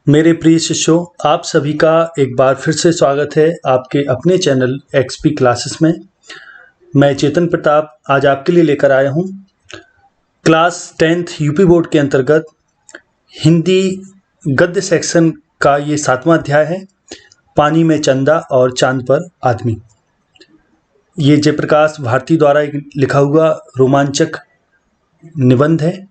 मेरे प्रिय शिष्यों, आप सभी का एक बार फिर से स्वागत है आपके अपने चैनल एक्सपी क्लासेस में। मैं चेतन प्रताप आज आपके लिए लेकर आया हूँ क्लास 10th यूपी बोर्ड के अंतर्गत हिंदी गद्य सेक्शन का ये 7वां अध्याय है, पानी में चंदा और चांद पर आदमी। ये जयप्रकाश भारती द्वारा लिखा हुआ रोमांचक निबंध है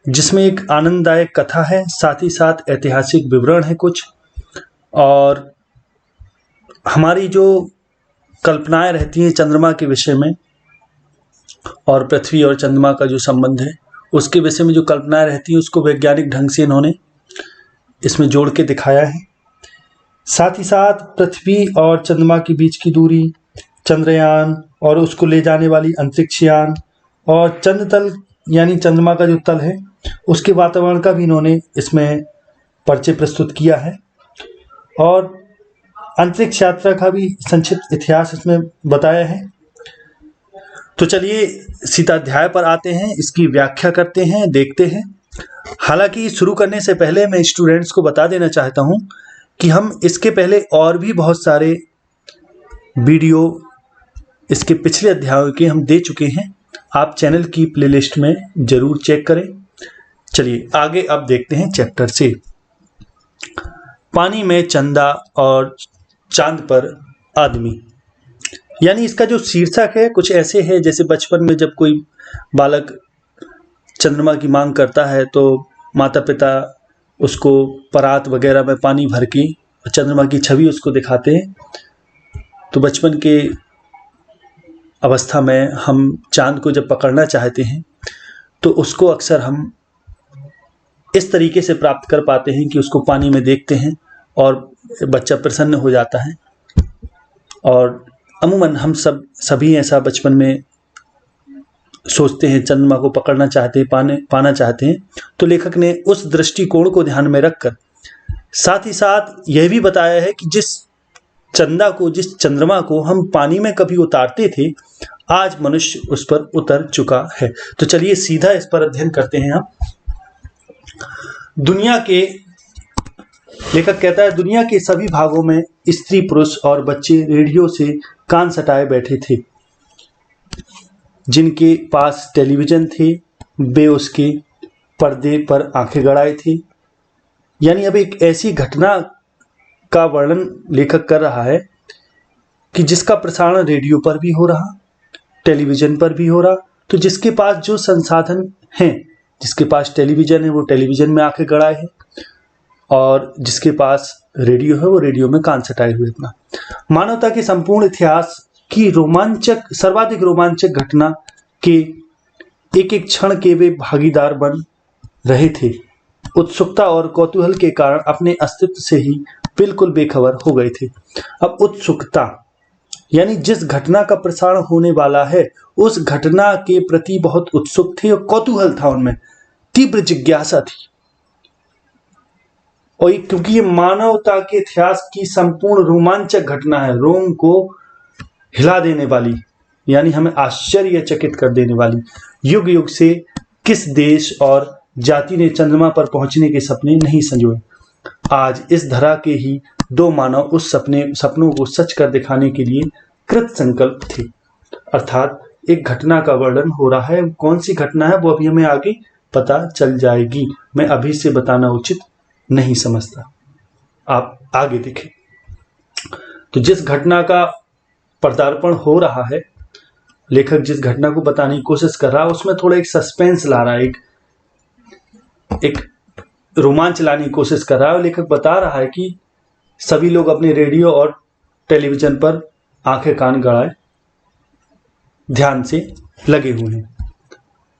जिसमें एक आनंददायक कथा है, साथ ही साथ ऐतिहासिक विवरण है कुछ, और हमारी जो कल्पनाएं रहती हैं चंद्रमा के विषय में और पृथ्वी और चंद्रमा का जो संबंध है उसके विषय में जो कल्पनाएं रहती हैं उसको वैज्ञानिक ढंग से इन्होंने इसमें जोड़ के दिखाया है। साथ ही साथ पृथ्वी और चंद्रमा के बीच की दूरी, चंद्रयान और उसको ले जाने वाली अंतरिक्ष यान और चंद्रतल यानी चंद्रमा का जो तल है उसके वातावरण का भी इन्होंने इसमें परिचय प्रस्तुत किया है, और अंतरिक्ष यात्रा का भी संक्षिप्त इतिहास इसमें बताया है। तो चलिए सीधा अध्याय पर आते हैं, इसकी व्याख्या करते हैं, देखते हैं। हालांकि शुरू करने से पहले मैं स्टूडेंट्स को बता देना चाहता हूं कि हम इसके पहले और भी बहुत सारे वीडियो इसके पिछले अध्यायों के हम दे चुके हैं, आप चैनल की प्लेलिस्ट में जरूर चेक करें। चलिए आगे अब देखते हैं चैप्टर से। पानी में चंदा और चांद पर आदमी, यानी इसका जो शीर्षक है कुछ ऐसे है जैसे बचपन में जब कोई बालक चंद्रमा की मांग करता है तो माता पिता उसको परात वगैरह में पानी भर के चंद्रमा की छवि उसको दिखाते हैं। तो बचपन के अवस्था में हम चांद को जब पकड़ना चाहते हैं तो उसको अक्सर हम इस तरीके से प्राप्त कर पाते हैं कि उसको पानी में देखते हैं और बच्चा प्रसन्न हो जाता है। और अमूमन हम सभी ऐसा बचपन में सोचते हैं, चंद्रमा को पकड़ना चाहते हैं, पाना चाहते हैं। तो लेखक ने उस दृष्टिकोण को ध्यान में रखकर साथ ही साथ यह भी बताया है कि जिस चंद्रमा को हम पानी में कभी उतारते थे, आज मनुष्य उस पर उतर चुका है। तो चलिए सीधा इस पर अध्ययन करते हैं हम। लेखक कहता है, दुनिया के सभी भागों में स्त्री पुरुष और बच्चे रेडियो से कान सटाए बैठे थे। जिनके पास टेलीविजन थे वे उसके पर्दे पर आंखें गड़ाए थे। यानी अब एक ऐसी घटना का वर्णन लेखक कर रहा है कि जिसका प्रसारण रेडियो पर भी हो रहा, टेलीविजन पर भी हो रहा। तो जिसके पास जो संसाधन हैं, जिसके पास टेलीविजन है वो टेलीविजन में आंखें गड़ाए है, और जिसके पास रेडियो है वो रेडियो में कान सटाए हुए अपना। मानवता के संपूर्ण इतिहास की सर्वाधिक रोमांचक घटना के एक एक क्षण के वे भागीदार बन रहे थे। उत्सुकता और कौतूहल के कारण अपने अस्तित्व से ही बिल्कुल बेखबर हो गए थे। अब उत्सुकता यानी जिस घटना का प्रसारण होने वाला है उस घटना के प्रति बहुत उत्सुक थे और कौतूहल था, उनमें तीव्र जिज्ञासा थी। और क्योंकि ये मानवता के इतिहास की संपूर्ण रोमांचक घटना है, रोम को हिला देने वाली, यानी हमें आश्चर्यचकित कर देने वाली। युग युग से किस देश और जाति ने चंद्रमा पर पहुंचने के सपने नहीं संजोए। आज इस धरा के ही दो मानव उस सपनों को सच कर दिखाने के लिए कृत संकल्प थे। अर्थात एक घटना का वर्णन हो रहा है, कौन सी घटना है वो अभी हमें आगे पता चल जाएगी, मैं अभी से बताना उचित नहीं समझता, आप आगे देखें। तो जिस घटना का पदार्पण हो रहा है, लेखक जिस घटना को बताने की कोशिश कर रहा है उसमें थोड़ा एक सस्पेंस ला रहा है, एक रोमांच लाने की कोशिश कर रहा है। लेखक बता रहा है कि सभी लोग अपने रेडियो और टेलीविजन पर आंखें कान गड़ाए ध्यान से लगे हुए हैं,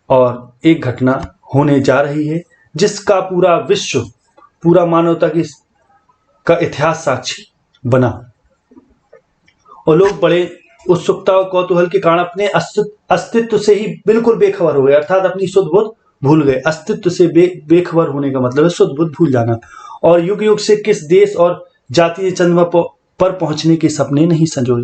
और एक घटना होने जा रही है जिसका पूरा विश्व, पूरा मानवता का इतिहास साक्षी बना। और लोग बड़े उत्सुकता और कौतूहल के कारण अपने अस्तित्व से ही बिल्कुल बेखबर हो गए, अर्थात अपनी शुद्ध बुद्ध भूल गए। अस्तित्व से बेखबर होने का मतलब है शुद्ध बुद्ध भूल जाना। और युग युग से किस देश और जाति ने चंद्रमा पर पहुंचने के सपने नहीं संजोए।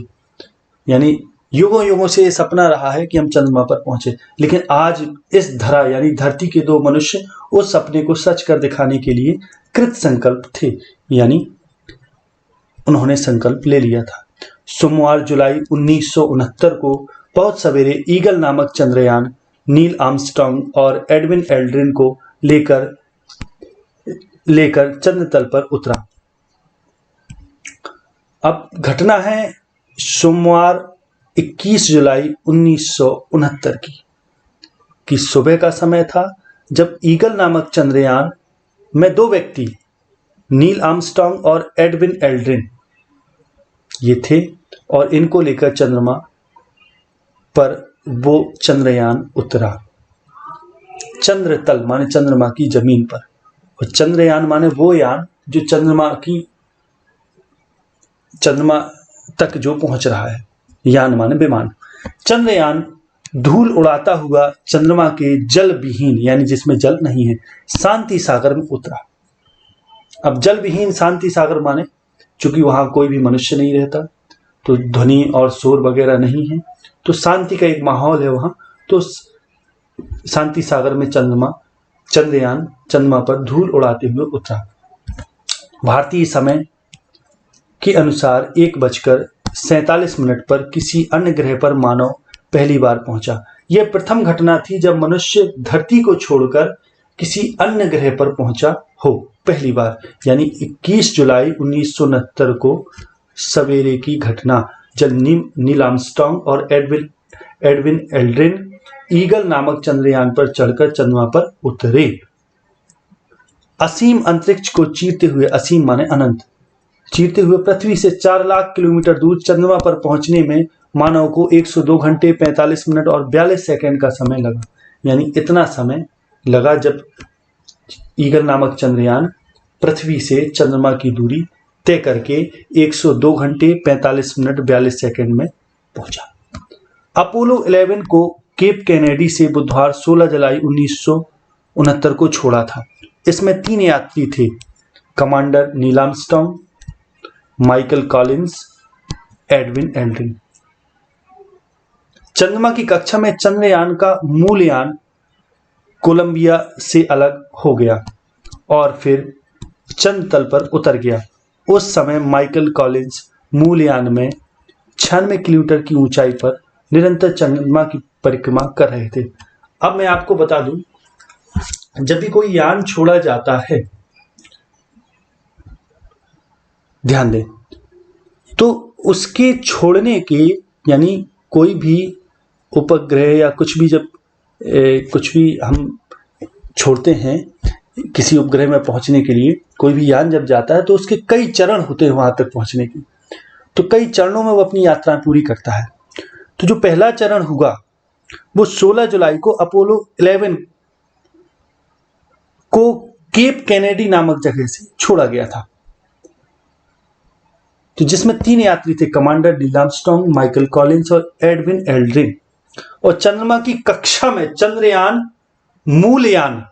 यानी युगों युगों से ये सपना रहा है कि हम चंद्रमा पर पहुंचे, लेकिन आज इस धरा यानी धरती के दो मनुष्य उस सपने को सच कर दिखाने के लिए कृत संकल्प थे, यानी उन्होंने संकल्प ले लिया था। सोमवार जुलाई 1969 को बहुत सवेरे ईगल नामक चंद्रयान नील आर्मस्ट्रांग और एडविन एल्ड्रिन को लेकर चंद्र तल पर उतरा। अब घटना है सोमवार 21 जुलाई 1969 की सुबह का समय था, जब ईगल नामक चंद्रयान में दो व्यक्ति नील आर्मस्ट्रांग और एडविन एल्ड्रिन ये थे और इनको लेकर चंद्रमा पर वो चंद्रयान उतरा। चंद्र तल माने चंद्रमा की जमीन पर, और चंद्रयान माने वो यान जो चंद्रमा तक जो पहुंच रहा है, यान माने विमान। चंद्रयान धूल उड़ाता हुआ चंद्रमा के जल विहीन यानी जिसमें जल नहीं है शांति सागर में उतरा। अब जल विहीन शांति सागर माने चूंकि वहां कोई भी मनुष्य नहीं रहता, तो ध्वनि और शोर वगैरह नहीं है, तो शांति का एक माहौल है वहां। तो शांति सागर में चंद्रयान चंद्रमा पर धूल उड़ाते हुए उतरा। भारतीय समय के अनुसार 1:47 पर किसी अन्य ग्रह पर मानव पहली बार पहुंचा। यह प्रथम घटना थी जब मनुष्य धरती को छोड़कर किसी अन्य ग्रह पर पहुंचा हो, पहली बार, यानी 21 जुलाई 1969 को सवेरे की घटना, जब नील आर्मस्ट्रांग और एडविन एल्ड्रिन ईगल नामक चंद्रयान पर चढ़कर चंद्रमा पर उतरे। असीम अंतरिक्ष को चीरते हुए, असीम माने अनंत, चीरते हुए पृथ्वी से 4 लाख किलोमीटर दूर चंद्रमा पर पहुंचने में मानव को 102 घंटे 45 मिनट और 42 सेकंड का समय लगा। यानी इतना समय लगा जब ईगल नामक चंद्रयान पृथ्वी से चंद्रमा की दूरी तय करके 102 घंटे 45 मिनट 42 सेकंड में पहुंचा। अपोलो 11 को केप कैनेडी से बुधवार 16 जुलाई 1969 को छोड़ा था। इसमें 3 यात्री थे, commander Neil Armstrong, Michael Collins, Edwin Aldrin. चंद्रमा की कक्षा में चंद्रयान का मूल यान कोलंबिया से अलग हो गया और फिर चंद्र तल पर उतर गया। उस समय माइकल कॉलिंस मूल यान में 96 किलोमीटर की ऊंचाई पर निरंतर चंद्रमा की परिक्रमा कर रहे थे। अब मैं आपको बता दूं, जब भी कोई यान छोड़ा जाता है, ध्यान दें, तो उसके छोड़ने के यानी कोई भी उपग्रह या कुछ भी हम छोड़ते हैं किसी उपग्रह में पहुंचने के लिए, कोई भी यान जब जाता है तो उसके कई चरण होते हैं वहां तक पहुंचने के, तो कई चरणों में वो अपनी यात्रा पूरी करता है। तो जो पहला चरण हुआ वो 16 जुलाई को अपोलो 11 को केप कैनेडी नामक जगह से छोड़ा गया था, तो जिसमें 3 यात्री थे, commander Neil Armstrong, Michael Collins और एडविन एल्ड्रिन। और चंद्रमा की कक्षा में चंद्रयान मूल यान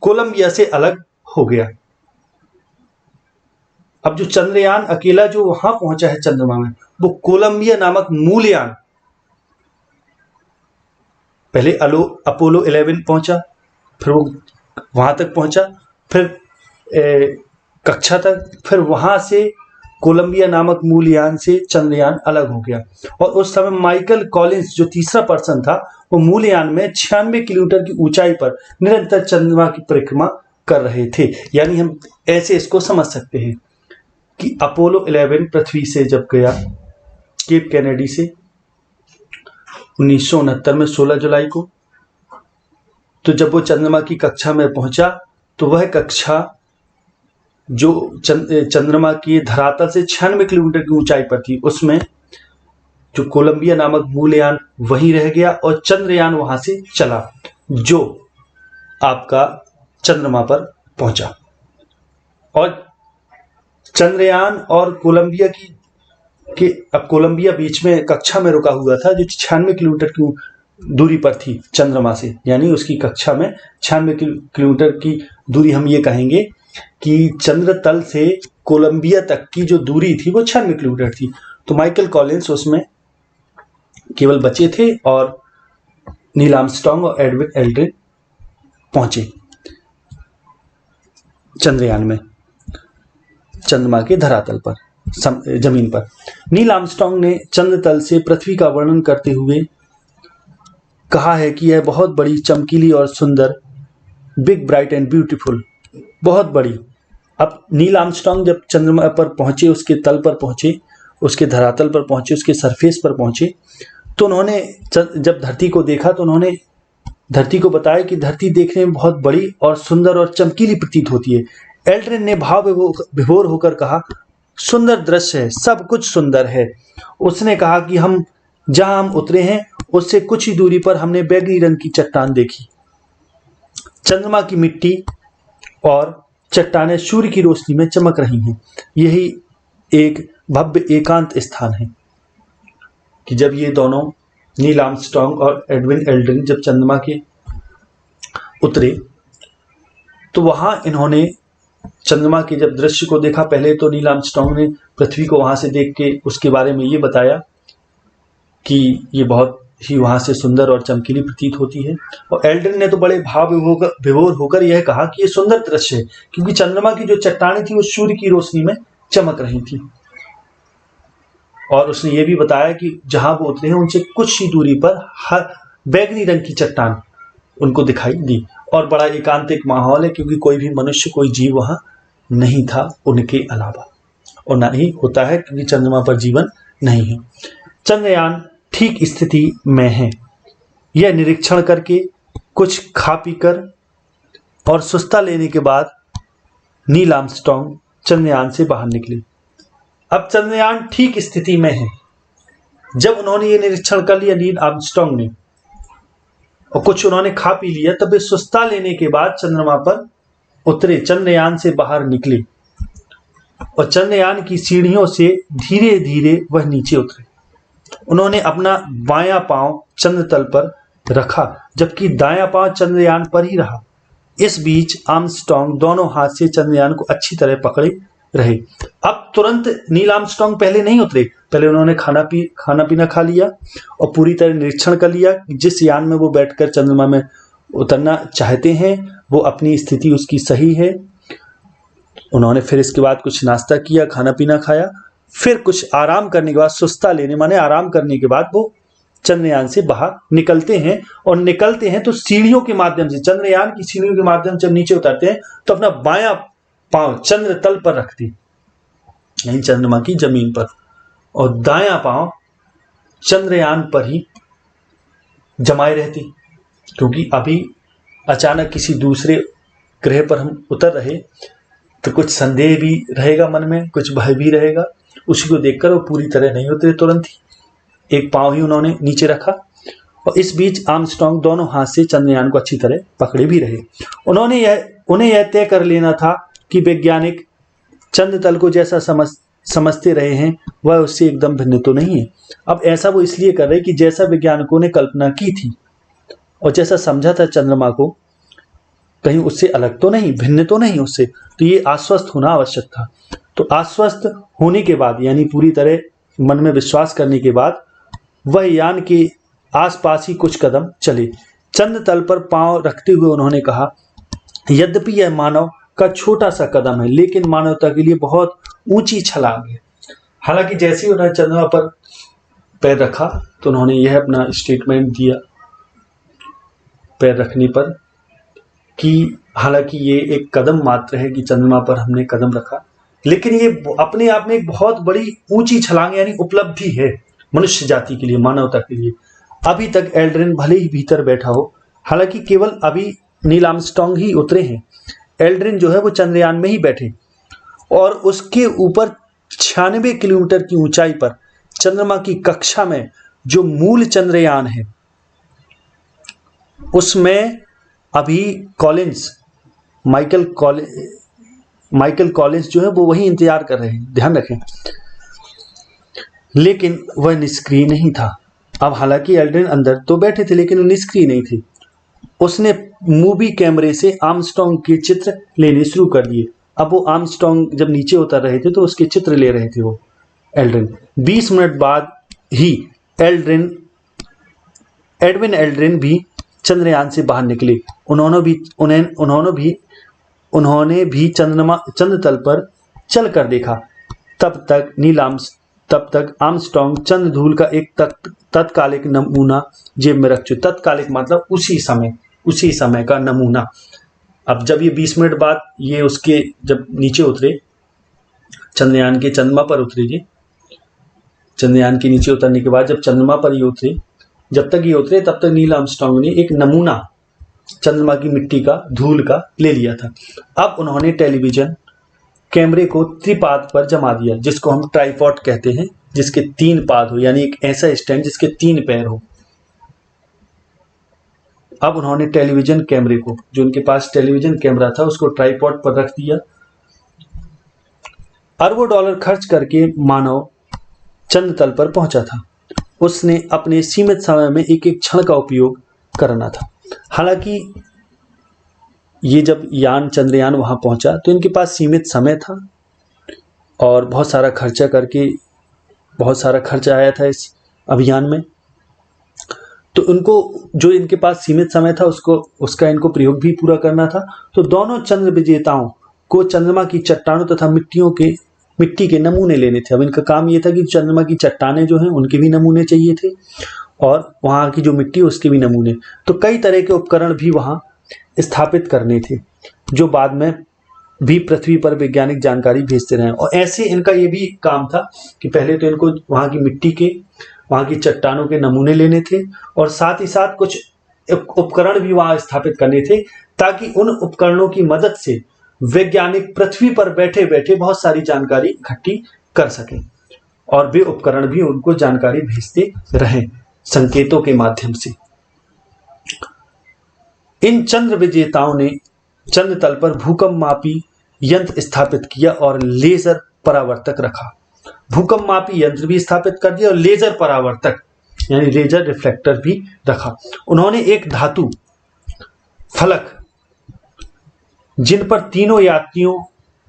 कोलंबिया से अलग हो गया। अब जो चंद्रयान अकेला जो वहां पहुंचा है चंद्रमा में, वो कोलंबिया नामक मूल यान पहले अपोलो 11 पहुंचा, फिर वो वहां तक पहुंचा, फिर कक्षा तक, फिर वहां से कोलंबिया नामक मूल यान से चंद्रयान अलग हो गया। और उस समय माइकल कॉलिंस जो तीसरा पर्सन था, वो मूल यान में 96 किलोमीटर की ऊंचाई पर निरंतर चंद्रमा की परिक्रमा कर रहे थे। यानी हम ऐसे इसको समझ सकते हैं कि अपोलो 11 पृथ्वी से जब गया केप कैनेडी से 1969 में 16 जुलाई को, तो जब वो चंद्रमा की कक्षा में पहुंचा तो वह कक्षा जो चंद्रमा की धरातल से 96 किलोमीटर की ऊंचाई पर थी, उसमें जो कोलंबिया नामक मूलयान वहीं रह गया और चंद्रयान वहां से चला जो आपका चंद्रमा पर पहुंचा। और चंद्रयान और कोलंबिया अब कोलंबिया बीच में कक्षा में रुका हुआ था जो 96 किलोमीटर की दूरी पर थी चंद्रमा से, यानी उसकी कक्षा में 96 किलोमीटर की दूरी। हम ये कहेंगे कि चंद्र तल से कोलंबिया तक की जो दूरी थी वो 96 किलोमीटर थी। तो माइकल कॉलिंस उसमें केवल बचे थे और नील आर्मस्ट्रांग और एडविन एल्ड्रिन पहुंचे। चंद्रयान में, चंद्रमा के धरातल पर, जमीन पर। नील आर्मस्ट्रांग ने चंद्र तल से पृथ्वी का वर्णन करते हुए कहा है कि यह बहुत बड़ी, चमकीली और सुंदर, बिग, ब्राइट एंड ब्यूटीफुल, बहुत बड़ी। अब नील आर्मस्ट्रांग जब चंद्रमा पर पहुंचे, उसके तल पर पहुंचे, उसके धरातल पर पहुंचे, उसके सरफेस पर पहुंचे, तो उन्होंने जब धरती को देखा तो उन्होंने धरती को बताया कि धरती देखने में बहुत बड़ी और सुंदर और चमकीली प्रतीत होती है। एल्ड्रिन ने भाव विभोर होकर कहा, सुंदर दृश्य है, सब कुछ सुंदर है। उसने कहा कि जहां हम उतरे हैं उससे कुछ ही दूरी पर हमने बैगनी रंग की चट्टान देखी। चंद्रमा की मिट्टी और चट्टानें सूर्य की रोशनी में चमक रही हैं। यही एक भव्य एकांत स्थान है। कि जब ये दोनों, नील आर्मस्ट्रांग और एडविन एल्ड्रिन, जब चंद्रमा के उतरे तो वहां इन्होंने चंद्रमा के जब दृश्य को देखा, पहले तो नील आर्मस्ट्रांग ने पृथ्वी को वहां से देख के उसके बारे में ये बताया कि ये बहुत ही वहां से सुंदर और चमकीली प्रतीत होती है, और एल्ड्रिन ने तो बड़े भाव विभोर होकर यह कहा कि ये सुंदर दृश्य है, क्योंकि चंद्रमा की जो चट्टानें थी वो सूर्य की रोशनी में चमक रही थी। और उसने ये भी बताया कि जहां वो उतरे हैं उनसे कुछ ही दूरी पर बैगनी रंग की चट्टान उनको दिखाई दी, और बड़ा एकांतिक माहौल है, क्योंकि कोई भी मनुष्य, कोई जीव वहां नहीं था उनके अलावा, और ना ही होता है क्योंकि चंद्रमा पर जीवन नहीं है। चंद्रयान ठीक स्थिति में है। यह निरीक्षण करके, कुछ खा पी कर और सुस्ता लेने के बाद नील आर्मस्ट्रांग चंद्रयान से बाहर निकले। अब चंद्रयान ठीक स्थिति में है। जब उन्होंने ये निरीक्षण कर लिया नील आर्मस्ट्रांग ने, और कुछ उन्होंने खा पी लिया, तब वे सुस्ता लेने के बाद चंद्रमा पर उतरे, चंद्रयान से बाहर निकले, और चंद्रयान की सीढ़ियों से धीरे धीरे वह नीचे उतरे। उन्होंने अपना बायां पांव चंद्र तल पर रखा, जबकि दायां पांव चंद्रयान पर ही रहा। इस बीच आर्मस्ट्रांग दोनों हाथ से चंद्रयान को अच्छी तरह पकड़े रहे। अब तुरंत नील आर्मस्ट्रांग पहले नहीं उतरे, पहले उन्होंने खाना पीना खा लिया और पूरी तरह निरीक्षण कर लिया कि जिस यान में वो बैठकर चंद्रमा में उतरना चाहते हैं वो अपनी स्थिति उसकी सही है। उन्होंने फिर इसके बाद कुछ नाश्ता किया, खाना पीना खाया, फिर कुछ आराम करने के बाद, सुस्ता लेने माने आराम करने के बाद, वो चंद्रयान से बाहर निकलते हैं। और निकलते हैं तो सीढ़ियों के माध्यम से, चंद्रयान की सीढ़ियों के माध्यम से जब नीचे उतरते हैं तो अपना बायां पांव चंद्र तल पर रखते, यानी चंद्रमा की जमीन पर, और दायां पांव चंद्रयान पर ही जमाए रहते, क्योंकि अभी अचानक किसी दूसरे ग्रह पर हम उतर रहे तो कुछ संदेह भी रहेगा मन में, कुछ भय भी रहेगा। उसी को देखकर वो पूरी तरह नहीं उतरे तुरंत ही, एक पांव ही उन्होंने नीचे रखा। और इस बीच आर्मस्ट्रांग दोनों हाथ से चंद्रयान को अच्छी तरह पकड़े भी रहे। उन्हें यह तय कर लेना था कि वैज्ञानिक चंद्र तल को जैसा समझते रहे हैं वह उससे एकदम भिन्न तो नहीं है। अब ऐसा वो इसलिए कर रहे कि जैसा वैज्ञानिकों ने कल्पना की थी और जैसा समझा था चंद्रमा को, कहीं उससे अलग तो नहीं, भिन्न तो नहीं उससे, तो ये आश्वस्त होना आवश्यक था। तो आश्वस्त होने के बाद, यानी पूरी तरह मन में विश्वास करने के बाद, वह यान के आसपास ही कुछ कदम चले। चंद्र तल पर पांव रखते हुए उन्होंने कहा, यद्यपि यह मानव का छोटा सा कदम है, लेकिन मानवता के लिए बहुत ऊंची छलांग है। हालांकि जैसे ही उन्होंने चंद्रमा पर पैर रखा तो उन्होंने यह अपना स्टेटमेंट दिया पैर रखने पर कि हालांकि ये एक कदम मात्र है कि चंद्रमा पर हमने कदम रखा, लेकिन ये अपने आप में एक बहुत बड़ी ऊंची छलांग यानी उपलब्धि है मनुष्य जाति के लिए, मानवता के लिए। अभी तक एल्ड्रिन भले ही भीतर बैठा हो, हालांकि केवल अभी नील आर्मस्ट्रांग ही उतरे हैं, एल्ड्रिन जो है वो चंद्रयान में ही बैठे, और उसके ऊपर 96 किलोमीटर की ऊंचाई पर चंद्रमा की कक्षा में जो मूल चंद्रयान है उसमें अभी माइकल कॉलिंस जो है वो वही इंतजार कर रहे हैं, ध्यान रखें, लेकिन वह निष्क्रिय नहीं था। अब हालांकि एल्ड्रिन अंदर तो बैठे थे लेकिन वो निष्क्रिय नहीं थे। उसने मूवी कैमरे से आर्मस्ट्रांग के चित्र लेने शुरू कर दिए। अब वो आर्मस्ट्रांग जब नीचे उतर रहे थे तो उसके चित्र ले रहे थे वो एल्ड्रिन। 20 मिनट बाद ही एडविन एल्ड्रिन भी चंद्रयान से बाहर निकले। उन्होंने भी उन्होंने भी चंद्र तल पर चल कर देखा। तब तक आर्मस्ट्रांग चंद्र धूल का एक तत्कालिक नमूना जेब में रख चुके। तत्कालिक मतलब उसी समय का नमूना। अब जब ये 20 मिनट बाद ये उसके जब नीचे उतरे, चंद्रयान के चंद्रमा पर उतरे जी, चंद्रयान के नीचे उतरने के बाद जब चंद्रमा पर ये उतरे, जब तक ये उतरे तब तक नील आर्मस्ट्रांग ने एक नमूना चंद्रमा की मिट्टी का, धूल का ले लिया था। अब उन्होंने टेलीविजन कैमरे को त्रिपाद पर जमा दिया, जिसको हम ट्राइपॉड कहते हैं, जिसके 3 पाद हो, यानी एक ऐसा स्टैंड जिसके 3 पैर हो। अब उन्होंने टेलीविजन कैमरे को, जो उनके पास टेलीविजन कैमरा था, उसको ट्राइपॉड पर रख दिया। अरबों डॉलर खर्च करके मानव चंद्र तल पर पहुंचा था। उसने अपने सीमित समय में एक एक क्षण का उपयोग करना था। हालांकि ये जब चंद्रयान वहां पहुंचा तो इनके पास सीमित समय था और बहुत सारा खर्चा आया था इस अभियान में। तो इनको जो इनके पास सीमित समय था उसका इनको प्रयोग भी पूरा करना था। तो दोनों चंद्र विजेताओं को चंद्रमा की चट्टानों तथा मिट्टी के नमूने लेने थे। अब इनका काम ये था कि चंद्रमा की चट्टानें जो हैं उनके भी नमूने चाहिए थे और वहाँ की जो मिट्टी उसके भी नमूने। तो कई तरह के उपकरण भी वहाँ स्थापित करने थे, जो बाद में भी पृथ्वी पर वैज्ञानिक जानकारी भेजते रहे। और ऐसे इनका ये भी काम था कि पहले तो इनको वहाँ की मिट्टी के, वहाँ की चट्टानों के नमूने लेने थे और साथ ही साथ कुछ उपकरण भी वहाँ स्थापित करने थे, ताकि उन उपकरणों की मदद से वैज्ञानिक पृथ्वी पर बैठे बैठे बहुत सारी जानकारी इकट्ठी कर सकें। और वे उपकरण भी उनको जानकारी भेजते रहें संकेतों के माध्यम से। इन चंद्र विजेताओं ने चंद्र तल पर भूकंप मापी यंत्र स्थापित किया और लेजर परावर्तक रखा। भूकंप मापी यंत्र भी स्थापित कर दिया और लेजर परावर्तक यानी लेजर रिफ्लेक्टर भी रखा। उन्होंने एक धातु फलक, जिन पर तीनों यात्रियों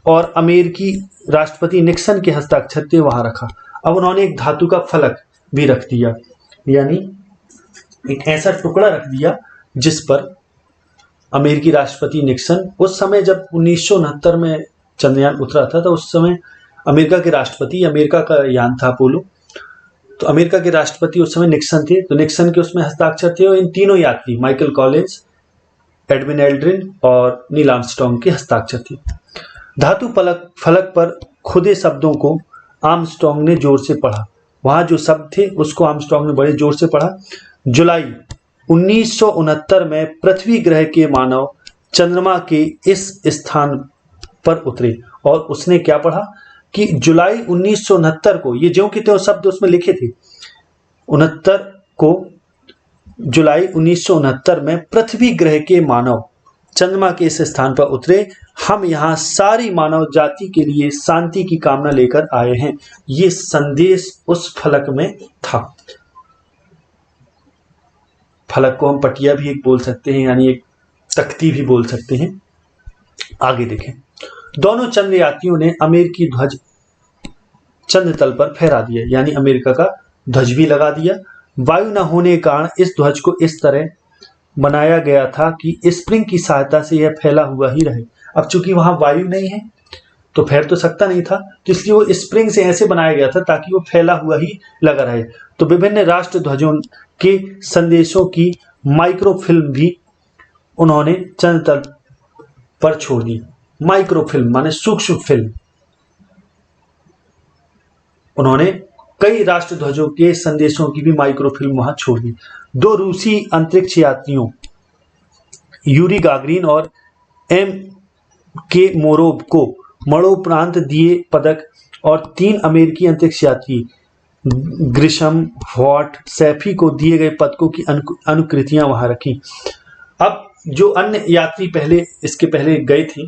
और अमेरिकी राष्ट्रपति निक्सन के हस्ताक्षर थे, वहां रखा। अब उन्होंने एक धातु का फलक भी रख दिया, यानी एक ऐसा टुकड़ा रख दिया जिस पर अमेरिकी राष्ट्रपति निक्सन, उस समय जब 1969 में चंद्रयान उतरा था, तो उस समय अमेरिका के राष्ट्रपति, अमेरिका का यान था अपोलो, तो अमेरिका के राष्ट्रपति उस समय निक्सन थे, तो निक्सन के उसमें हस्ताक्षर थे और इन तीनों यात्री माइकल कॉलिंस, एडविन एल्ड्रिन और नील आर्मस्ट्रांग के हस्ताक्षर थे। धातु फलक पर खुदे शब्दों को आर्मस्ट्रांग ने जोर से पढ़ा। वहां जो शब्द थे उसको आर्मस्ट्रांग ने बड़े जोर से पढ़ा। जुलाई 1969 में पृथ्वी ग्रह के मानव चंद्रमा के इस स्थान पर उतरे। और उसने क्या पढ़ा कि जुलाई 1969 को, ये ज्यों के त्यों शब्द उसमें लिखे थे, 69 को जुलाई 1969 में पृथ्वी ग्रह के मानव चंद्रमा के इस स्थान पर उतरे। हम यहाँ सारी मानव जाति के लिए शांति की कामना लेकर आए हैं। ये संदेश उस फलक में था। फलक को हम पटिया भी एक बोल सकते हैं, यानी एक तख्ती भी बोल सकते हैं। आगे देखें, दोनों चंद्र यात्रियों ने अमेरिकी ध्वज चंद्र तल पर फहरा दिया, यानी अमेरिका का ध्वज भी लगा दिया। वायु न होने के कारण इस ध्वज को इस तरह बनाया गया था कि स्प्रिंग की सहायता से यह फैला हुआ ही रहे। अब चूंकि वहां वायु नहीं है तो फैल तो सकता नहीं था, तो इसलिए वो स्प्रिंग से ऐसे बनाया गया था ताकि वो फैला हुआ ही लगा रहे। तो विभिन्न राष्ट्र ध्वजों के संदेशों की माइक्रोफिल्म भी उन्होंने चंद्र तल पर छोड़ दी। माइक्रोफिल्म माने सूक्ष्म फिल्म। उन्होंने कई राष्ट्र ध्वजों के संदेशों की भी माइक्रोफिल्म वहां छोड़ दी। 2 रूसी अंतरिक्ष यात्रियों यूरी गागरिन और M.K. मोरोव को मरणोपरांत दिए पदक और 3 अमेरिकी अंतरिक्ष यात्री ग्रिशम, वॉट, सैफी को दिए गए पदकों की अनुकृतियां वहां रखी। अब जो अन्य यात्री इसके पहले गए थे,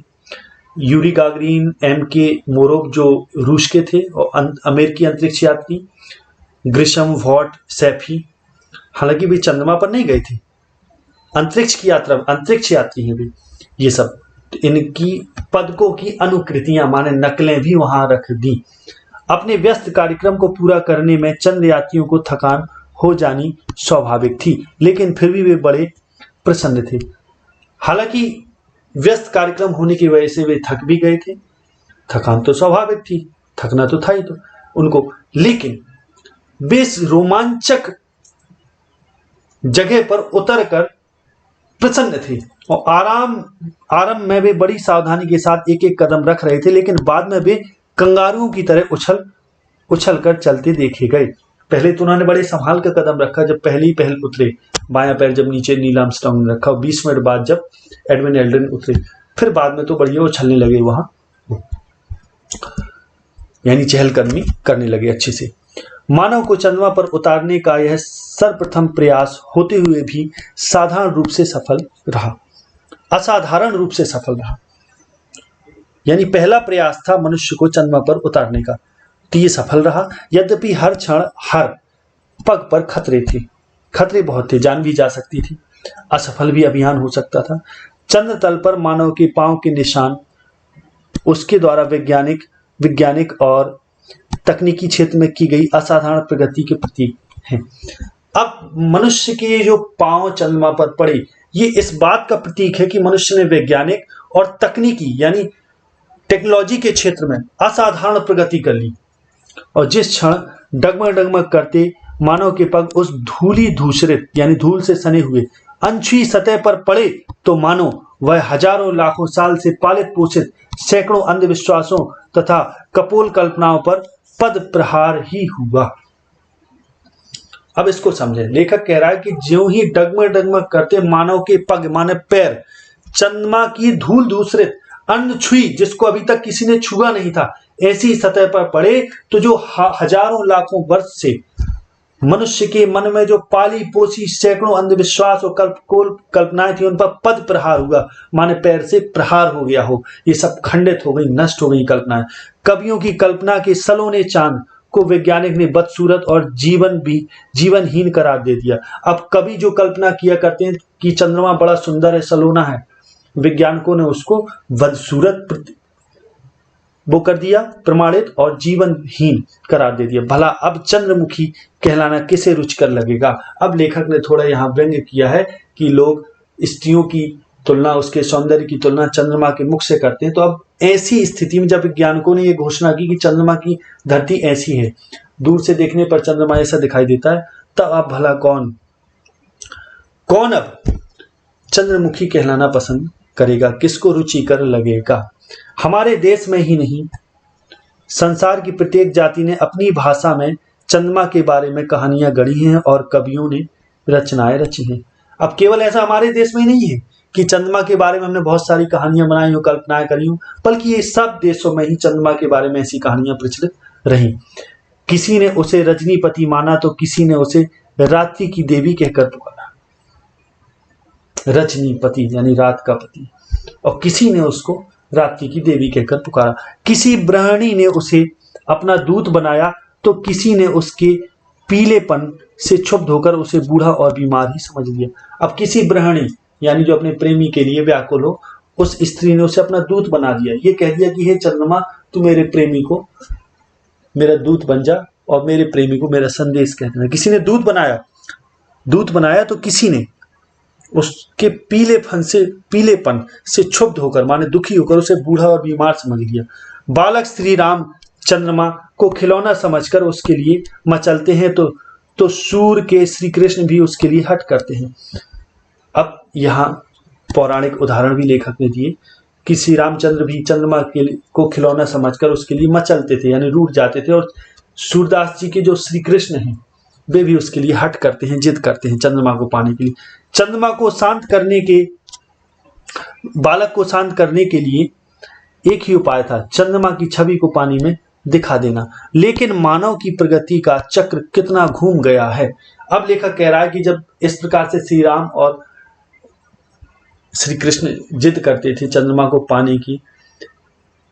यूरी गागरिन, M.K. मोरोव जो रूस के थे, और अमेरिकी अंतरिक्ष यात्री ग्रिशम, वॉट, सैफी, हालांकि वे चंद्रमा पर नहीं गए थे, अंतरिक्ष यात्री हैं वे, ये सब। तो इनकी पदकों की अनुकृतियां माने नकलें भी वहां रख दी। अपने व्यस्त कार्यक्रम को पूरा करने में चंद्र यात्रियों को थकान हो जानी स्वाभाविक थी, लेकिन फिर भी वे बड़े प्रसन्न थे। हालांकि व्यस्त कार्यक्रम होने की वजह से वे थक भी गए थे। थकान तो स्वाभाविक थी, थकना तो था ही तो उनको, लेकिन वे इस रोमांचक जगह पर उतरकर प्रसन्न थे और आरंभ में वे बड़ी सावधानी के साथ एक एक कदम रख रहे थे, लेकिन बाद में वे कंगारुओं की तरह उछल कर चलते देखे गए। पहले तो उन्होंने बड़े संभाल कर कदम रखा, जब पहल उतरे, बायां पैर जब नीचे नील आर्मस्ट्रांग ने रखा, 20 मिनट बाद जब एडविन एल्ड्रिन उतरे, फिर बाद में तो बढ़िया उछलने लगे वहां, यानी चहलकदमी करने लगे अच्छे से। मानव को चंद्रमा पर उतारने का यह सर्वप्रथम प्रयास होते हुए भी असाधारण रूप से सफल रहा। यानी पहला प्रयास था मनुष्य को चंद्रमा पर उतारने का, तो ये सफल रहा। यद्यपि हर क्षण हर पग पर खतरे बहुत थे, जान भी जा सकती थी, असफल भी अभियान हो सकता था। चंद्र तल पर मानव के पांव के निशान उसके द्वारा वैज्ञानिक और तकनीकी क्षेत्र में की गई असाधारण प्रगति के प्रतीक हैं। अब मनुष्य के जो पांव चंद्रमा पर पड़े, ये इस बात का प्रतीक है कि मनुष्य ने वैज्ञानिक और तकनीकी यानी टेक्नोलॉजी के क्षेत्र में असाधारण प्रगति कर ली। और जिस क्षण डगमग करते मानव के पग उस धूलिधूसरित यानी धूल से सने हुए अनछुई सतह पर पड़े, तो मानो वह हजारों लाखों साल से पालित पोषित सैकड़ों अंधविश्वासों तथा कपोल कल्पनाओं पर पद प्रहार ही हुआ। अब इसको समझें। लेखक कह रहा है कि ज्यों ही डगमग करते मानव के पग माने पैर चंद्रमा की धूल धूसरित अनछुई, जिसको अभी तक किसी ने छुआ नहीं था, ऐसी सतह पर पड़े, तो जो हजारों लाखों वर्ष से मनुष्य के मन में जो पाली पोसी सैकड़ों अंधविश्वास और कल्पनाएं थी, उन पर पद प्रहार हुआ, माने पैर से प्रहार हो गया हो। ये सब खंडित हो गई, नष्ट हो गई कल्पनाएं। कवियों की कल्पना के सलोने चांद को वैज्ञानिक ने बदसूरत और जीवनहीन करार दे दिया। अब कवि जो कल्पना किया करते हैं कि चंद्रमा बड़ा सुंदर है, सलोना है, वैज्ञानिकों ने उसको बदसूरत वो कर दिया, प्रमाणित और जीवनहीन करार दे दिया। भला अब चंद्रमुखी कहलाना किसे रुचिकर लगेगा। अब लेखक ने थोड़ा यहाँ व्यंग्य किया है कि लोग स्त्रियों की तुलना, उसके सौंदर्य की तुलना चंद्रमा के मुख से करते हैं। तो अब ऐसी स्थिति में जब वैज्ञानिकों ने ये घोषणा की कि चंद्रमा की धरती ऐसी है, दूर से देखने पर चंद्रमा ऐसा दिखाई देता है, तब अब भला कौन अब चंद्रमुखी कहलाना पसंद करेगा, किसको रुचिकर लगेगा। हमारे देश में ही नहीं, संसार की प्रत्येक जाति ने अपनी भाषा में चंद्रमा के बारे में कहानियां गढ़ी हैं और कवियों ने रचनाएं रची हैं। अब केवल ऐसा हमारे देश में ही नहीं है कि चंद्रमा के बारे में हमने बहुत सारी कहानियां बनाई हो, कल्पनाएं करी हो, बल्कि ये सब देशों में ही चंद्रमा के बारे में ऐसी कहानियां प्रचलित रही। किसी ने उसे रजनीपति माना तो किसी ने उसे रात्रि की देवी कहकर पुकारा, रजनीपति यानी रात का पति, और किसी ने उसको रात्रि की देवी कहकर पुकारा। किसी ब्रह्मणी ने उसे अपना दूत बनाया तो किसी ने उसके पीलेपन से क्षुब्ध होकर उसे बूढ़ा और बीमार ही समझ लिया। अब किसी ब्रह्मणी यानी जो अपने प्रेमी के लिए व्याकुल हो, उस स्त्री ने उसे अपना दूत बना दिया, ये कह दिया कि हे चंद्रमा, तू मेरे प्रेमी को मेरा दूत बन जा और मेरे प्रेमी को मेरा संदेश कह देना। किसी ने दूत बनाया तो किसी ने उसके पीलेपन से क्षुब्ध होकर माने दुखी होकर उसे बूढ़ा और बीमार समझ लिया। बालक श्री राम चंद्रमा को खिलौना समझकर उसके लिए मचलते हैं तो सूर के श्री कृष्ण भी उसके लिए हट करते हैं। अब यहाँ पौराणिक उदाहरण भी लेखक ने दिए कि श्री रामचंद्र भी चंद्रमा को खिलौना समझकर उसके लिए मचलते थे यानी रूठ जाते थे, और सूरदास जी के जो श्री कृष्ण हैं वे भी उसके लिए हट करते हैं, जिद करते हैं चंद्रमा को पाने के लिए। चंद्रमा को शांत करने के बालक को शांत करने के लिए एक ही उपाय था, चंद्रमा की छवि को पानी में दिखा देना। लेकिन मानव की प्रगति का चक्र कितना घूम गया है। अब लेखक कह रहा है कि जब इस प्रकार से श्री राम और श्री कृष्ण जिद करते थे चंद्रमा को पाने की,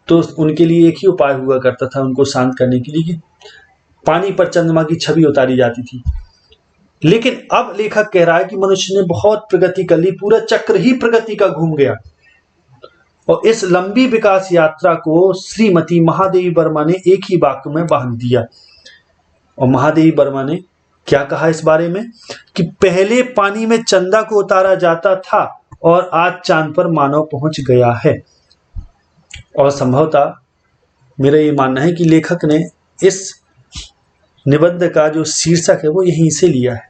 तो उनके लिए एक ही उपाय हुआ करता था उनको शांत करने के लिए कि पानी पर चंद्रमा की छवि उतारी जाती थी। लेकिन अब लेखक कह रहा है कि मनुष्य ने बहुत प्रगति कर ली, पूरा चक्र ही प्रगति का घूम गया, और इस लंबी विकास यात्रा को श्रीमती महादेवी वर्मा ने एक ही वाक्य में बांध दिया। और महादेवी वर्मा ने क्या कहा इस बारे में कि पहले पानी में चंदा को उतारा जाता था और आज चांद पर मानव पहुंच गया है। और संभवतः मेरा ये मानना है कि लेखक ने इस निबंध का जो शीर्षक है वो यहीं से लिया है,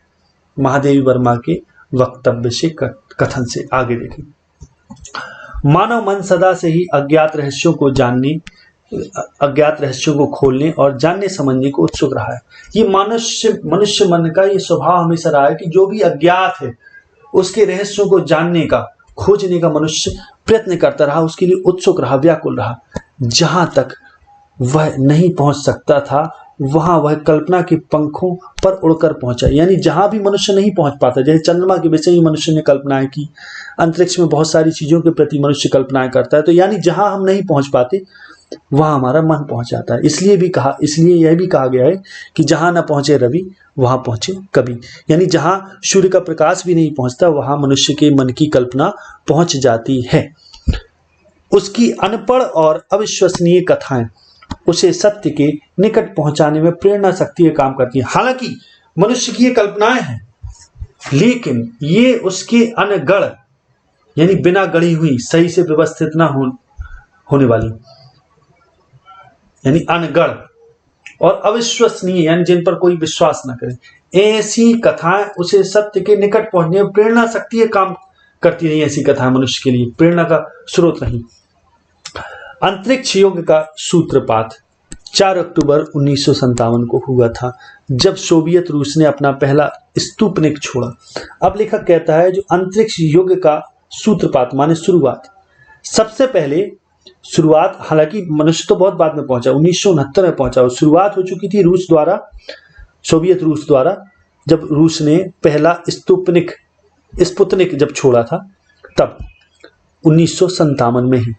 महादेवी वर्मा के वक्तव्य से, कथन से। आगे देखें। मानव मन सदा से ही अज्ञात रहस्यों को खोलने और जानने समझने को उत्सुक रहा है। ये मनुष्य मन का ये स्वभाव हमेशा रहा है कि जो भी अज्ञात है उसके रहस्यों को जानने का, खोजने का मनुष्य प्रयत्न करता रहा, उसके लिए उत्सुक रहा, व्याकुल रहा। जहां तक वह नहीं पहुंच सकता था वहां वह कल्पना के पंखों पर उड़कर पहुंचा। यानी जहां भी मनुष्य नहीं पहुंच पाता, जैसे चंद्रमा के विषय में मनुष्य ने कल्पनाएं की, अंतरिक्ष में बहुत सारी चीजों के प्रति मनुष्य कल्पनाएं करता है, तो यानी जहां हम नहीं पहुंच पाते वहां हमारा मन पहुंच जाता है। इसलिए यह भी कहा गया है कि जहां न पहुंचे रवि वहां पहुंचे कवि। यानी जहां सूर्य का प्रकाश भी नहीं पहुंचता वहां मनुष्य के मन की कल्पना पहुंच जाती है। उसकी अनपढ़ और अविश्वसनीय कथाएं उसे सत्य के निकट पहुंचाने में प्रेरणा शक्ति का काम करती है। हालांकि मनुष्य की ये कल्पनाएं हैं, लेकिन ये उसके अनगढ़ यानी बिना गढ़ी हुई, सही से व्यवस्थित ना होने वाली, यानी अनगढ़ और अविश्वसनीय, यानी जिन पर कोई विश्वास न करे, ऐसी कथाएं उसे सत्य के निकट पहुंचने में प्रेरणा शक्ति का काम करती नहीं। ऐसी कथाएं मनुष्य के लिए प्रेरणा का स्रोत नहीं। अंतरिक्ष युग का सूत्रपात 4 अक्टूबर 1957 को हुआ था, जब सोवियत रूस ने अपना पहला स्पुतनिक छोड़ा। अब लेखक कहता है जो अंतरिक्ष युग का सूत्रपात माने शुरुआत, सबसे पहले शुरुआत, हालांकि मनुष्य तो बहुत बाद में पहुंचा, 1969 में पहुंचा, और शुरुआत हो चुकी थी सोवियत रूस द्वारा, जब रूस ने पहला स्पुतनिक जब छोड़ा था, तब 1957 में ही।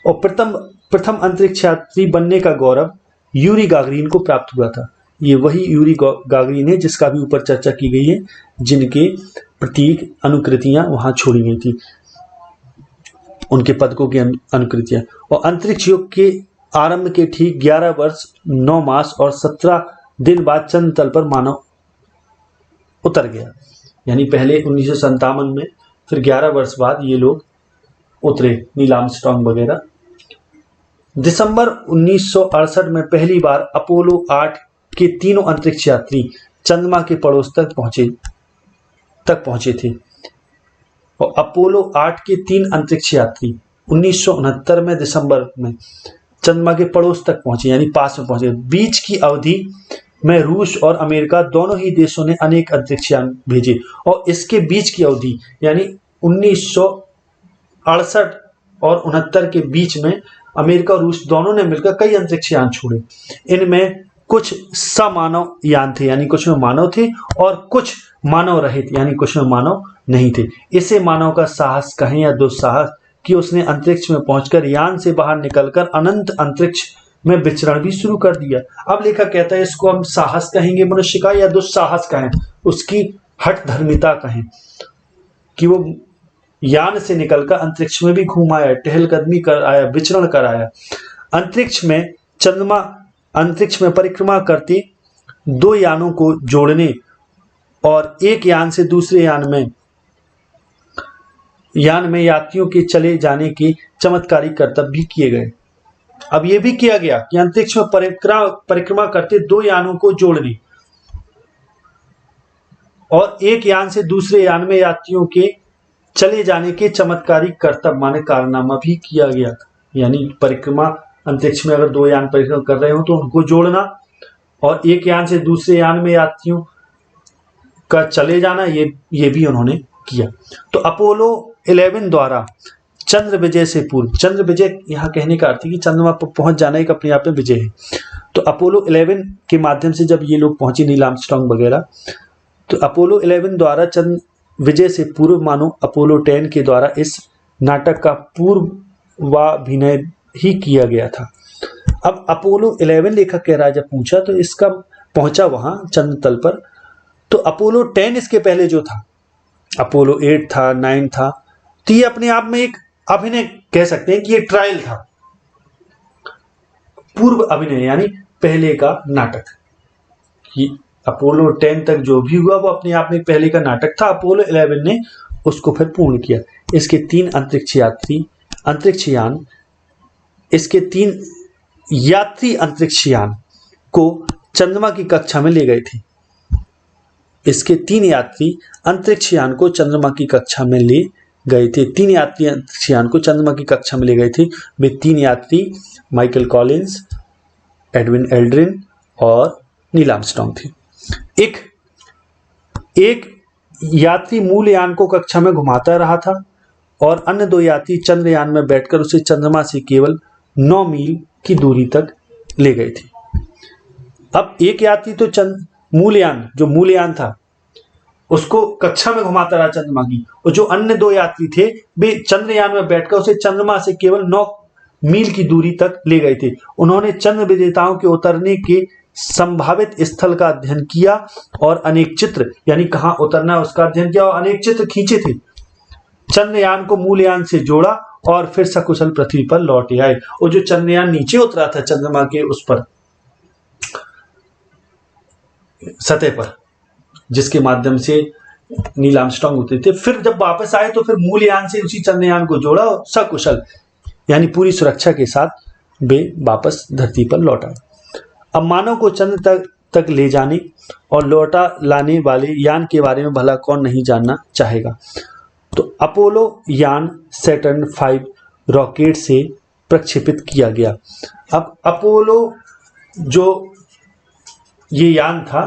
और प्रथम अंतरिक्ष यात्री बनने का गौरव यूरी गागरिन को प्राप्त हुआ था। ये वही यूरी गागरिन है जिसका भी ऊपर चर्चा की गई है, जिनके प्रतीक अनुकृतियां वहां छोड़ी गई थी, उनके पदकों की अनुकृतियां। और अंतरिक्ष युग के आरंभ के ठीक 11 वर्ष 9 मास और 17 दिन बाद चंद्र तल पर मानव उतर गया। यानी पहले 1957 में, फिर 11 वर्ष बाद ये लोग उतरे, नील आर्मस्ट्रांग वगैरह। दिसंबर 1968 में पहली बार अपोलो 8 के तीनों अंतरिक्ष यात्री चंद्रमा के पड़ोस तक पहुंचे थे। और अपोलो 8 के 3 अंतरिक्ष यात्री 1969 में दिसंबर में चंद्रमा के पड़ोस तक पहुंचे, यानी पास में पहुंचे। बीच की अवधि में रूस और अमेरिका दोनों ही देशों ने अनेक अंतरिक्ष यान भेजे, और इसके बीच की अवधि यानी 1968 और 69 के बीच में अमेरिका और रूस दोनों ने मिलकर कई अंतरिक्ष यान छोड़े। इनमें कुछ समानव यान थे, यानी कुछ में मानव थे, और कुछ मानव रहित, यानी कुछ में मानव नहीं थे। इसे मानव का साहस कहें या दुस्साहस कि उसने अंतरिक्ष में पहुंचकर यान से बाहर निकलकर अनंत अंतरिक्ष में विचरण भी शुरू कर दिया। अब लेखक कहता है इसको हम साहस कहेंगे मनुष्य का, या दुस्साहस कहें, उसकी हठ धर्मिता कहें, कि वो यान से निकलकर अंतरिक्ष में भी घूम आया, टहलकदमी कर आया, विचरण कर आया। अंतरिक्ष में परिक्रमा करते 2 यानों को जोड़ने और एक यान से दूसरे यान में यात्रियों के चले जाने के चमत्कारिक कर्तव्य भी किए गए। अब यह भी किया गया कि अंतरिक्ष में परिक्रमा करते 2 यानों को जोड़ने और एक यान से दूसरे यान में यात्रियों के चले जाने के चमत्कारिक कर्तव्य माने कारनामा भी किया गया। यानी परिक्रमा, अंतरिक्ष में अगर 2 यान परिक्रमा कर रहे हो तो उनको जोड़ना, और एक यान से दूसरे यान में यात्रियों का चले जाना, ये भी उन्होंने किया। तो अपोलो 11 द्वारा चंद्र विजय से पूर्व, चंद्र विजय यहाँ कहने का अर्थ है कि चंद्रमा पर पहुंच जाना एक अपने आप में विजय है। तो अपोलो 11 के माध्यम से जब ये लोग पहुंचे, नील आर्मस्ट्रांग वगैरह, तो अपोलो 11 द्वारा चंद्र विजय से पूर्व मानो अपोलो 10 के द्वारा इस नाटक का पूर्वाभिनय ही किया गया था। अब अपोलो 11 लेखक कह रहा है जब पूछा तो इसका पहुंचा वहां चंद्र तल पर, तो अपोलो 10 इसके पहले जो था, अपोलो 8 था, 9 था, तो ये अपने आप में एक अभिनय कह सकते हैं कि ये ट्रायल था, पूर्व अभिनय, यानी पहले का नाटक। अपोलो 10 तक जो भी हुआ वो अपने आप में पहले का नाटक था। अपोलो 11 ने उसको फिर पूर्ण किया। इसके 3 अंतरिक्षयान इसके 3 यात्री अंतरिक्षयान को चंद्रमा की कक्षा में ले गए थे। इसके 3 यात्री अंतरिक्षयान को चंद्रमा की कक्षा में ले गए थे। 3 यात्री अंतरिक्षयान को चंद्रमा की कक्षा में ले गए थे। वे 3 यात्री माइकल कॉलिंस, एडविन एल्ड्रिन और नील आर्मस्ट्रांग थे। एक यात्री मूल यान को कक्षा में घुमाता रहा था और अन्य 2 यात्री चंद्रयान में बैठकर उसे चंद्रमा से केवल 9 मील की दूरी तक ले गए थे। अब एक यात्री तो मूल यान था उसको कक्षा में घुमाता रहा चंद्रमा की, और जो अन्य 2 यात्री थे वे चंद्रयान में बैठकर उसे चंद्रमा से केवल 9 मील की दूरी तक ले गए थे। उन्होंने चंद्र विजेताओं के उतरने के संभावित स्थल का अध्ययन किया और अनेक चित्र, यानी कहां उतरना है उसका अध्ययन किया और अनेक चित्र खींचे थे। चंद्रयान को मूलयान से जोड़ा और फिर सकुशल पृथ्वी पर लौट आए। और जो चंद्रयान नीचे उतरा था चंद्रमा के उस पर सतह पर, जिसके माध्यम से नील आर्मस्ट्रांग उतरे थे, फिर जब वापस आए तो फिर मूलयान से उसी चंद्रयान को जोड़ा और सकुशल यानी पूरी सुरक्षा के साथ वे वापस धरती पर लौट आए। अब मानव को चंद्र तक ले जाने और लौटा लाने वाले यान के बारे में भला कौन नहीं जानना चाहेगा। तो अपोलो यान सैटर्न 5 रॉकेट से प्रक्षेपित किया गया। अब अपोलो जो ये यान था,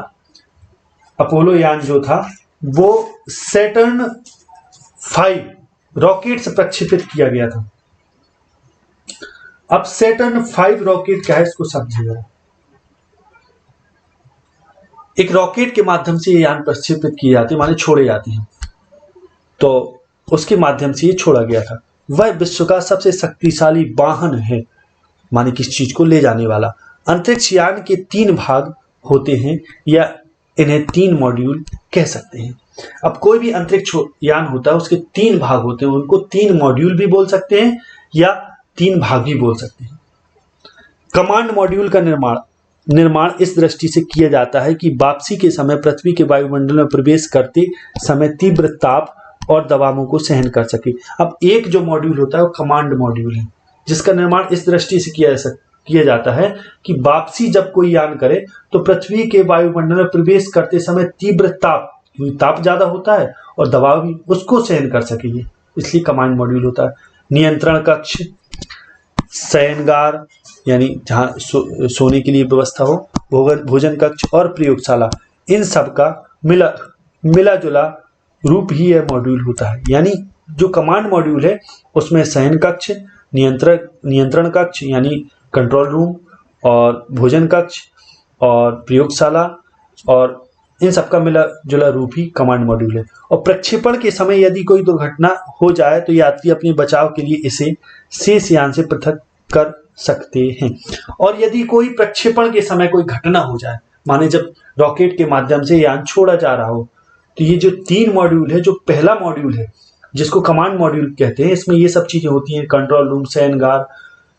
अपोलो यान जो था वो सैटर्न 5 रॉकेट से प्रक्षेपित किया गया था। अब सैटर्न 5 रॉकेट क्या है इसको समझिएगा। एक रॉकेट के माध्यम से ये यान प्रक्षेपित किए जाते हैं, माने छोड़े जाते हैं, तो उसके माध्यम से ये छोड़ा गया था। वह विश्व का सबसे शक्तिशाली वाहन है, माने किस चीज को ले जाने वाला। अंतरिक्ष यान के 3 भाग होते हैं या इन्हें 3 मॉड्यूल कह सकते हैं। अब कोई भी अंतरिक्ष यान होता है उसके 3 भाग होते हैं, उनको 3 मॉड्यूल भी बोल सकते हैं या 3 भाग भी बोल सकते हैं। कमांड मॉड्यूल का निर्माण इस दृष्टि से किया जाता है कि वापसी के समय पृथ्वी के वायुमंडल में प्रवेश करते समय तीव्र ताप और दबावों को सहन कर सके। अब एक जो मॉड्यूल होता है वो कमांड मॉड्यूल है, जिसका निर्माण इस दृष्टि से किया जाता है कि वापसी जब कोई यान करे तो पृथ्वी के वायुमंडल में प्रवेश करते समय तीव्र ताप ज्यादा होता है और दबाव भी उसको सहन कर सके, इसलिए कमांड मॉड्यूल होता है। नियंत्रण कक्ष, शयनगार यानी जहां सोने के लिए व्यवस्था हो, भोजन कक्ष और प्रयोगशाला, इन सब का मिला जुला रूप ही यह मॉड्यूल होता है। यानी जो कमांड मॉड्यूल है उसमें शयन कक्ष, नियंत्रण कक्ष यानी कंट्रोल रूम और भोजन कक्ष और प्रयोगशाला और इन सब का मिला जुला रूप ही कमांड मॉड्यूल है। और प्रक्षेपण के समय यदि कोई दुर्घटना हो जाए तो यात्री अपने बचाव के लिए इसे शेष यान से पृथक कर सकते हैं। और यदि कोई प्रक्षेपण के समय कोई घटना हो जाए, माने जब रॉकेट के माध्यम से यान छोड़ा जा रहा हो, तो ये जो 3 मॉड्यूल है, जो पहला मॉड्यूल है जिसको कमांड मॉड्यूल कहते हैं, इसमें ये सब चीजें होती हैं, कंट्रोल रूम, शयनगार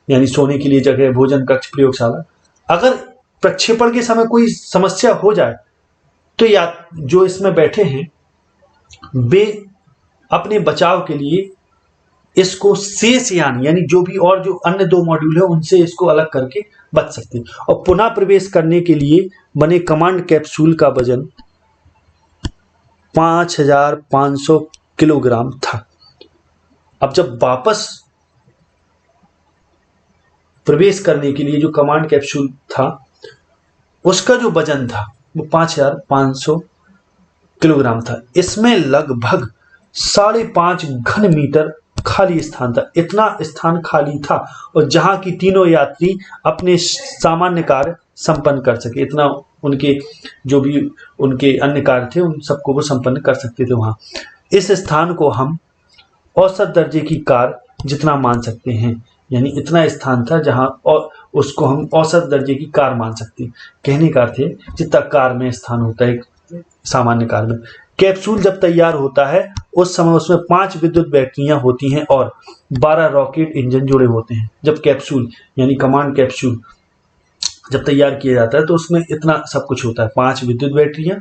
यानी सोने के लिए जगह, भोजन कक्ष, प्रयोगशाला। अगर प्रक्षेपण के समय कोई समस्या हो जाए तो या जो इसमें बैठे हैं वे अपने बचाव के लिए इसको शेष यान यानी जो भी और जो अन्य 2 मॉड्यूल है उनसे इसको अलग करके बच सकते हैं। और पुनः प्रवेश करने के लिए बने कमांड कैप्सूल का वजन 5500 किलोग्राम था। अब जब वापस प्रवेश करने के लिए जो कमांड कैप्सूल था उसका जो वजन था वो 5500 किलोग्राम था। इसमें लगभग 5.5 घन मीटर खाली स्थान था। इतना स्थान खाली था और जहां की तीनों यात्री अपने सामान्य कार्य संपन्न कर सके, इतना उनके जो भी उनके अन्य कार्य थे उन सबको वो संपन्न कर सकते थे वहां। इस स्थान को हम औसत दर्जे की कार जितना मान सकते हैं, यानी इतना स्थान था जहां और उसको हम औसत दर्जे की कार मान सकते हैं। कहने का अर्थ है जितना कार में स्थान होता है सामान्य कार में। कैप्सूल जब तैयार होता है उस समय उसमें 5 विद्युत बैटरियां होती हैं और 12 रॉकेट इंजन जुड़े होते हैं। जब कैप्सूल यानी कमांड कैप्सूल जब तैयार किया जाता है तो उसमें इतना सब कुछ होता है, 5 विद्युत बैटरियां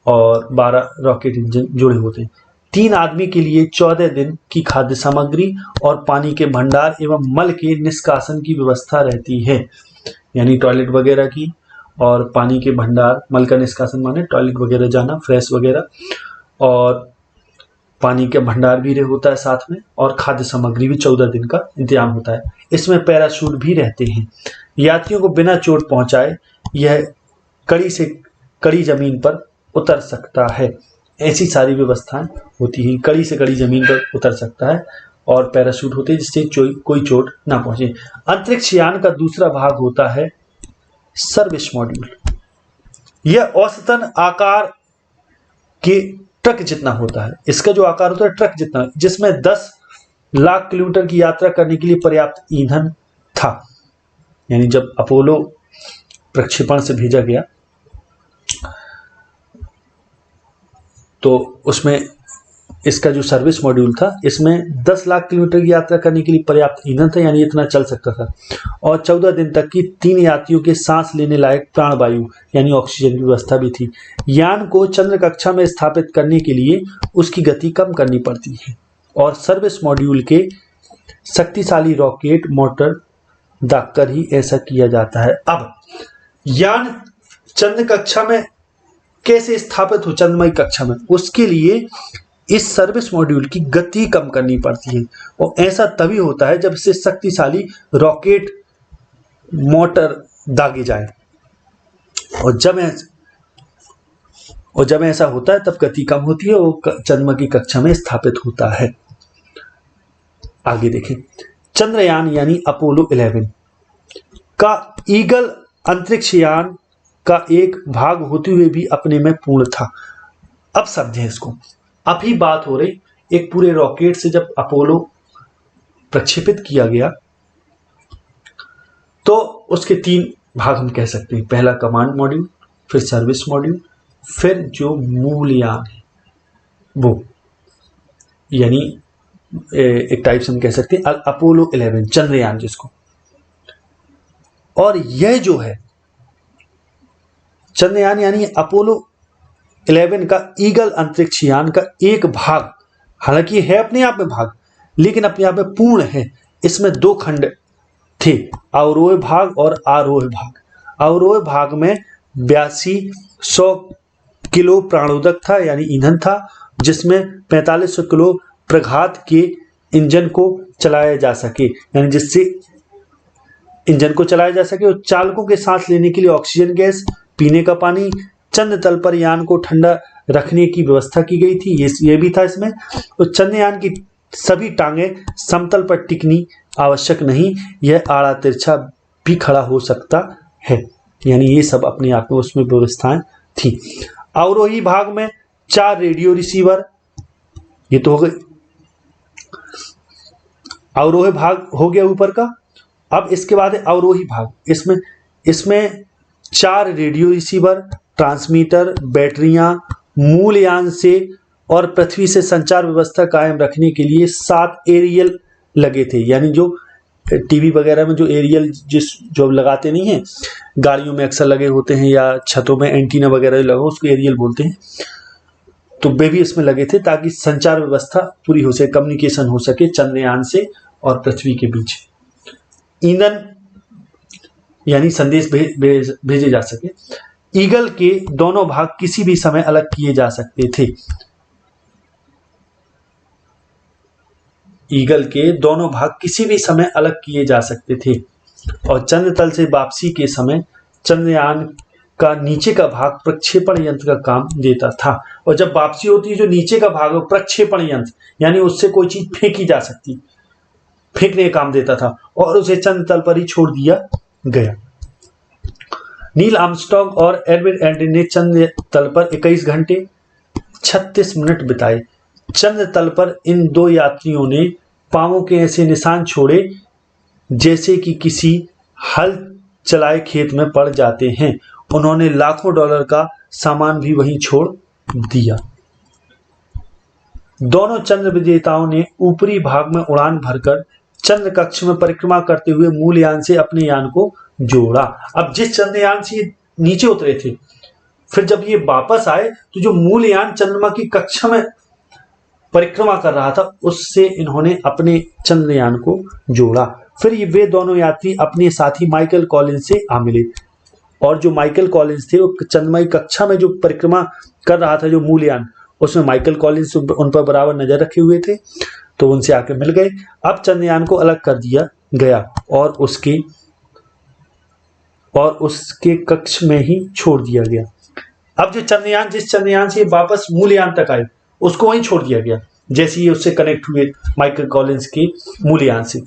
और 12 रॉकेट इंजन जुड़े होते हैं। 3 आदमी के लिए 14 दिन की खाद्य सामग्री और पानी के भंडार एवं मल के निष्कासन की व्यवस्था रहती है। यानी टॉयलेट वगैरह की और पानी के भंडार, मल का निष्कासन माने टॉयलेट वगैरह जाना, फ्रेश वगैरह, और पानी का भंडार भी होता है साथ में, और खाद्य सामग्री भी 14 दिन का इंतजाम होता है। इसमें पैराशूट भी रहते हैं। यात्रियों को बिना चोट पहुंचाए यह कड़ी से कड़ी जमीन पर उतर सकता है। ऐसी सारी व्यवस्थाएं होती हैं। कड़ी से कड़ी जमीन पर उतर सकता है और पैराशूट होते हैं जिससे कोई चोट ना पहुंचे। अंतरिक्ष यान का दूसरा भाग होता है सर्विस मॉड्यूल। यह औसतन आकार के ट्रक जितना होता है। इसका जो आकार होता है ट्रक जितना, जिसमें 10 लाख किलोमीटर की यात्रा करने के लिए पर्याप्त ईंधन था। यानी जब अपोलो प्रक्षेपण से भेजा गया तो उसमें इसका जो सर्विस मॉड्यूल था, इसमें 10 लाख किलोमीटर की यात्रा करने के लिए पर्याप्त ईंधन था, यानी इतना चल सकता था। और 14 दिन तक की 3 यात्रियों के सांस लेने लायक प्राणवायु यानी ऑक्सीजन की व्यवस्था भी थी। यान को चंद्र कक्षा में स्थापित करने के लिए उसकी गति कम करनी पड़ती है और सर्विस मॉड्यूल के शक्तिशाली रॉकेट मोटर दागकर ही ऐसा किया जाता है। अब यान चंद्र कक्षा में कैसे स्थापित हो, चंद्रमय कक्षा में, उसके लिए इस सर्विस मॉड्यूल की गति कम करनी पड़ती है और ऐसा तभी होता है जब इससे शक्तिशाली रॉकेट मोटर दागे जाए। और जब ऐसा होता है तब गति कम होती है और चंद्रमा की कक्षा में स्थापित होता है। आगे देखें, चंद्रयान यानी अपोलो 11 का ईगल अंतरिक्ष यान का एक भाग होते हुए भी अपने में पूर्ण था। अब समझें इसको। अभी बात हो रही एक पूरे रॉकेट से जब अपोलो प्रक्षेपित किया गया तो उसके 3 भाग हम कह सकते हैं। पहला कमांड मॉड्यूल, फिर सर्विस मॉड्यूल, फिर जो मूल यान है वो, यानी एक टाइप से हम कह सकते हैं अपोलो 11 चंद्रयान जिसको। और यह जो है चंद्रयान यानी अपोलो 11 का ईगल अंतरिक्ष यान का एक भाग, हालांकि है अपने आप में भाग लेकिन अपने आप में पूर्ण है। इसमें 2 खंड थे, अवरोह भाग और आरोह भाग। अवरोह भाग में 8200 किलो प्राणोदक था यानी ईंधन था, जिसमें 4500 किलो प्रघात के इंजन को चलाया जा सके, यानी जिससे इंजन को चलाया जा सके, और चालकों के सांस लेने के लिए ऑक्सीजन गैस, पीने का पानी, चंद्र तल पर यान को ठंडा रखने की व्यवस्था की गई थी, ये भी था इसमें। तो चंद्रयान की सभी टांगे समतल पर टिकनी आवश्यक नहीं, यह आड़ा तिरछा भी खड़ा हो सकता है, यानी ये सब अपने आप में उसमें व्यवस्थाएं थी। अवरोही भाग में 4 रेडियो रिसीवर, ये तो हो गए अवरोही भाग हो गया ऊपर का। अब इसके बाद है अवरोही भाग। इसमें 4 रेडियो रिसीवर, ट्रांसमीटर, बैटरियां, मूल यान से और पृथ्वी से संचार व्यवस्था कायम रखने के लिए 7 एरियल लगे थे, यानी जो टीवी वगैरह में जो एरियल जो लगाते नहीं हैं, गाड़ियों में अक्सर लगे होते हैं या छतों में एंटीना वगैरह लगा, उसको एरियल बोलते हैं। तो वे भी इसमें लगे थे ताकि संचार व्यवस्था पूरी हो सके, कम्युनिकेशन हो सके चंद्रयान से और पृथ्वी के बीच। ईंधन यानी संदेश भेजे जा सके। ईगल के दोनों भाग किसी भी समय अलग किए जा सकते थे। ईगल के दोनों भाग किसी भी समय अलग किए जा सकते थे और चंद्र तल से वापसी के समय चंद्रयान का नीचे का भाग प्रक्षेपण यंत्र का काम देता था। और जब वापसी होती है, जो नीचे का भाग है प्रक्षेपण यंत्र, यानी उससे कोई चीज फेंकी जा सकती, फेंकने का काम देता था और उसे चंद्र तल पर ही छोड़ दिया गया। नील आर्मस्ट्रांग और एडविन एल्ड्रिन ने चंद्र तल पर 21 घंटे 36 मिनट बिताए। चंद्र तल पर इन 2 यात्रियों ने पांवों के ऐसे निशान छोड़े जैसे कि किसी हल चलाए खेत में पड़ जाते हैं। उन्होंने लाखों डॉलर का सामान भी वहीं छोड़ दिया। दोनों चंद्र विजेताओं ने ऊपरी भाग में उड़ान भरकर चंद्र कक्ष में परिक्रमा करते हुए मूल यान से अपने यान को जोड़ा। अब जिस चंद्रयान से नीचे उतरे थे, फिर जब ये वापस आए तो जो मूल यान चंद्रमा की कक्षा में परिक्रमा कर रहा था उससे इन्होंने अपने चंद्रयान को जोड़ा। फिर वे दोनों यात्री अपने साथी माइकल कॉलिंस से आ मिले, और जो माइकल कॉलिंस थे वो चंद्रमय कक्षा में जो परिक्रमा कर रहा था, जो मूलयान, उसमें माइकल कॉलिंस उन पर बराबर नजर रखे हुए थे, तो उनसे आके मिल गए। अब चंद्रयान को अलग कर दिया गया और उसके कक्ष में ही छोड़ दिया गया। अब जो चंद्रयान, जिस चंद्रयान से वापस मूलयान तक आए, उसको वहीं छोड़ दिया गया, जैसे ही उससे कनेक्ट हुए माइकल कॉलिंस के मूलयान से।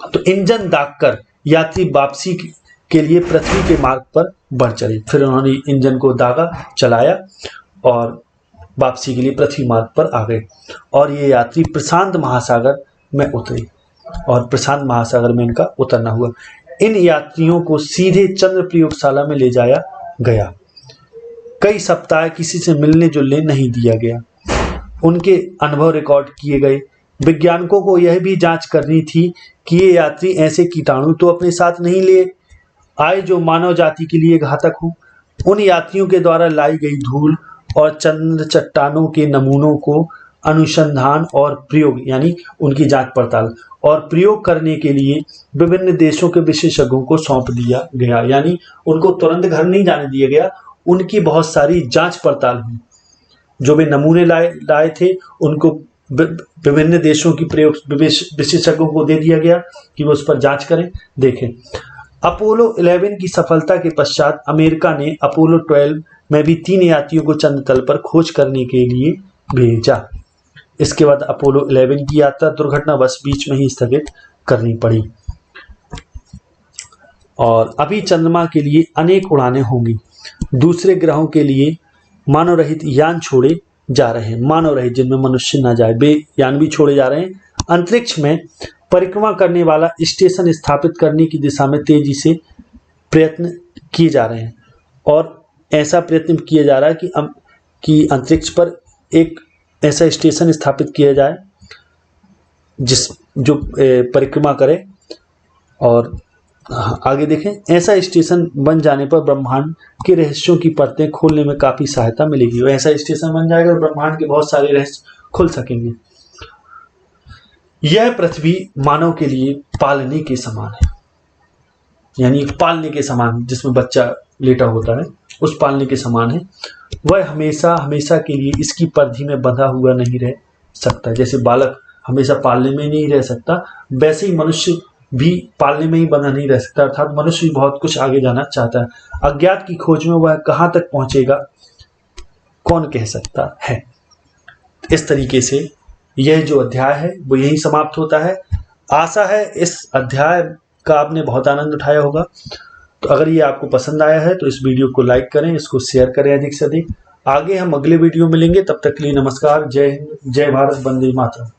तो इंजन दागकर यात्री वापसी के लिए पृथ्वी के मार्ग पर बढ़ चले। फिर उन्होंने इंजन को दागा, चलाया और वापसी के लिए पृथ्वी मार्ग पर आ गए, और ये यात्री प्रशांत महासागर में उतरे, और प्रशांत महासागर में इनका उतरना हुआ। इन यात्रियों को सीधे चंद्र प्रयोगशाला में ले जाया गया। कई सप्ताह किसी से मिलने जुलने नहीं दिया गया। उनके अनुभव रिकॉर्ड किए गए। वैज्ञानिकों को यह भी जांच करनी थी कि ये यात्री ऐसे कीटाणु तो अपने साथ नहीं ले आए जो मानव जाति के लिए घातक हो। उन यात्रियों के द्वारा लाई गई धूल और चंद्र चट्टानों के नमूनों को अनुसंधान और प्रयोग, यानी उनकी जांच पड़ताल और प्रयोग करने के लिए विभिन्न देशों के विशेषज्ञों को सौंप दिया गया। यानी उनको तुरंत घर नहीं जाने दिया गया, उनकी बहुत सारी जांच पड़ताल हुई। जो वे नमूने लाए थे उनको विभिन्न देशों की प्रयोग विशेषज्ञों को दे दिया गया कि वो उस पर जांच करें, देखें। अपोलो 11 की सफलता के पश्चात अमेरिका ने अपोलो 12 में भी 3 यात्रियों को चंद्र तल पर खोज करने के लिए भेजा। इसके बाद अपोलो 11 की यात्रा दुर्घटनावश बीच में ही स्थगित करनी पड़ी। और अभी चंद्रमा के लिए अनेक उड़ानें होंगी। दूसरे ग्रहों के लिए मानव रहित यान छोड़े जा रहे हैं, मानव रहित, जिनमें मनुष्य ना जाए, वे यान भी छोड़े जा रहे हैं। अंतरिक्ष में परिक्रमा करने वाला स्टेशन स्थापित करने की दिशा में तेजी से प्रयत्न किए जा रहे हैं, और ऐसा प्रयत्न किया जा रहा है कि अंतरिक्ष पर एक ऐसा स्टेशन स्थापित किया जाए जो परिक्रमा करे। और आगे देखें, ऐसा स्टेशन बन जाने पर ब्रह्मांड के रहस्यों की परतें खोलने में काफी सहायता मिलेगी। ऐसा स्टेशन बन जाएगा और ब्रह्मांड के बहुत सारे रहस्य खुल सकेंगे। यह पृथ्वी मानव के लिए पालने के समान है, यानी पालने के समान, जिसमें बच्चा लेटा होता है, उस पालने के समान है। वह हमेशा हमेशा के लिए इसकी परिधि में बंधा हुआ नहीं रह सकता। जैसे बालक हमेशा पालने में नहीं रह सकता, वैसे ही मनुष्य भी पालने में ही बंधा नहीं रह सकता। अर्थात मनुष्य भी बहुत कुछ आगे जाना चाहता है। अज्ञात की खोज में वह कहां तक पहुंचेगा कौन कह सकता है। इस तरीके से यह जो अध्याय है वो यही समाप्त होता है। आशा है इस अध्याय का आपने बहुत आनंद उठाया होगा। तो अगर ये आपको पसंद आया है तो इस वीडियो को लाइक करें, इसको शेयर करें अधिक से अधिक। आगे हम अगले वीडियो में मिलेंगे, तब तक के लिए नमस्कार, जय हिंद, जय भारत, वंदे मातरम।